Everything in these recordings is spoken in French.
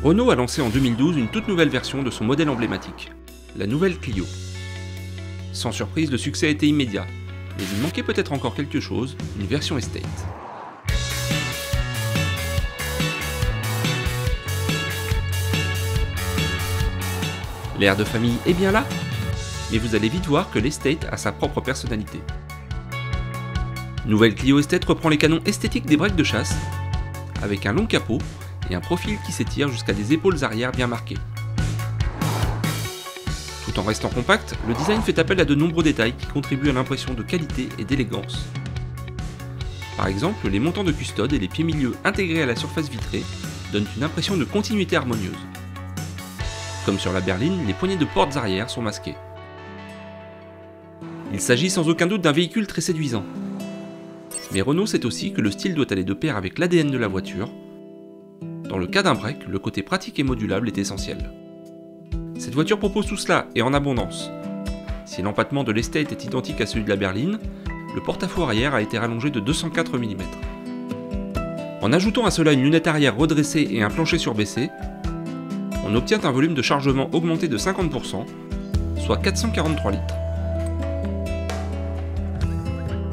Renault a lancé en 2012 une toute nouvelle version de son modèle emblématique, la nouvelle Clio. Sans surprise, le succès a été immédiat, mais il manquait peut-être encore quelque chose, une version Estate. L'air de famille est bien là, mais vous allez vite voir que l'Estate a sa propre personnalité. Nouvelle Clio Estate reprend les canons esthétiques des breaks de chasse, avec un long capot et un profil qui s'étire jusqu'à des épaules arrière bien marquées. Tout en restant compact, le design fait appel à de nombreux détails qui contribuent à l'impression de qualité et d'élégance. Par exemple, les montants de custode et les pieds milieux intégrés à la surface vitrée donnent une impression de continuité harmonieuse. Comme sur la berline, les poignées de portes arrière sont masquées. Il s'agit sans aucun doute d'un véhicule très séduisant. Mais Renault sait aussi que le style doit aller de pair avec l'ADN de la voiture. Dans le cas d'un break, le côté pratique et modulable est essentiel. Cette voiture propose tout cela, et en abondance. Si l'empattement de l'Estate est identique à celui de la berline, le porte-à-faux arrière a été rallongé de 204 mm. En ajoutant à cela une lunette arrière redressée et un plancher surbaissé, on obtient un volume de chargement augmenté de 50%, soit 443 litres.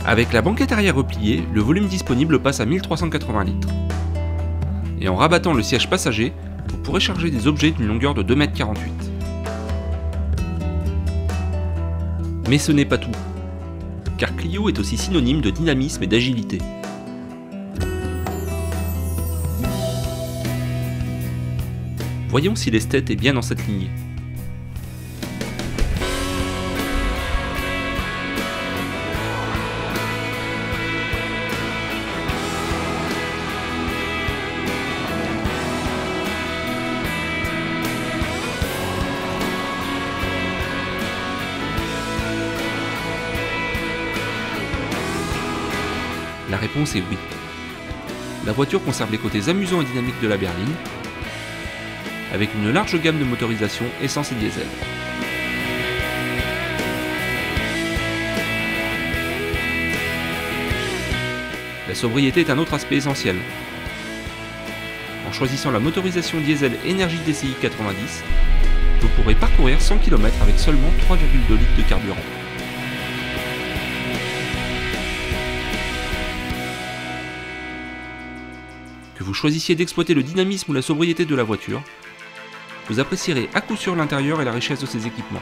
Avec la banquette arrière repliée, le volume disponible passe à 1380 litres. Et en rabattant le siège passager, vous pourrez charger des objets d'une longueur de 2,48 m. Mais ce n'est pas tout, car Clio est aussi synonyme de dynamisme et d'agilité. Voyons si l'Estate est bien dans cette lignée. La réponse est oui. La voiture conserve les côtés amusants et dynamiques de la berline, avec une large gamme de motorisation essence et diesel. La sobriété est un autre aspect essentiel. En choisissant la motorisation diesel Énergie DCi 90, vous pourrez parcourir 100 km avec seulement 3,2 litres de carburant. Que vous choisissiez d'exploiter le dynamisme ou la sobriété de la voiture, vous apprécierez à coup sûr l'intérieur et la richesse de ses équipements.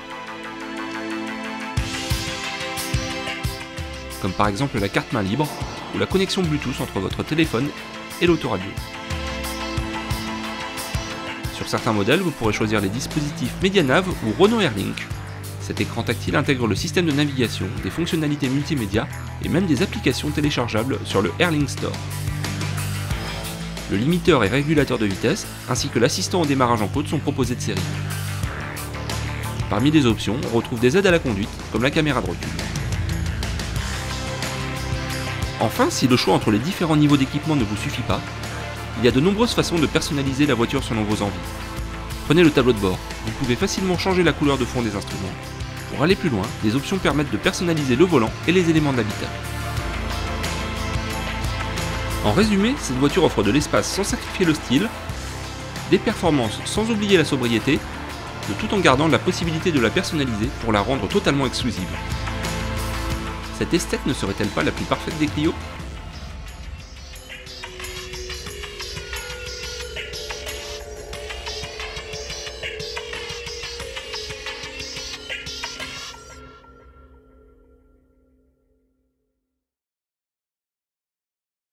Comme par exemple la carte main libre ou la connexion Bluetooth entre votre téléphone et l'autoradio. Sur certains modèles, vous pourrez choisir les dispositifs Medianav ou Renault Airlink. Cet écran tactile intègre le système de navigation, des fonctionnalités multimédia et même des applications téléchargeables sur le Airlink Store. Le limiteur et régulateur de vitesse, ainsi que l'assistant au démarrage en côte sont proposés de série. Parmi les options, on retrouve des aides à la conduite, comme la caméra de recul. Enfin, si le choix entre les différents niveaux d'équipement ne vous suffit pas, il y a de nombreuses façons de personnaliser la voiture selon vos envies. Prenez le tableau de bord, vous pouvez facilement changer la couleur de fond des instruments. Pour aller plus loin, des options permettent de personnaliser le volant et les éléments de l'habitacle. En résumé, cette voiture offre de l'espace sans sacrifier le style, des performances sans oublier la sobriété, tout en gardant la possibilité de la personnaliser pour la rendre totalement exclusive. Cette Estate ne serait-elle pas la plus parfaite des Clio ?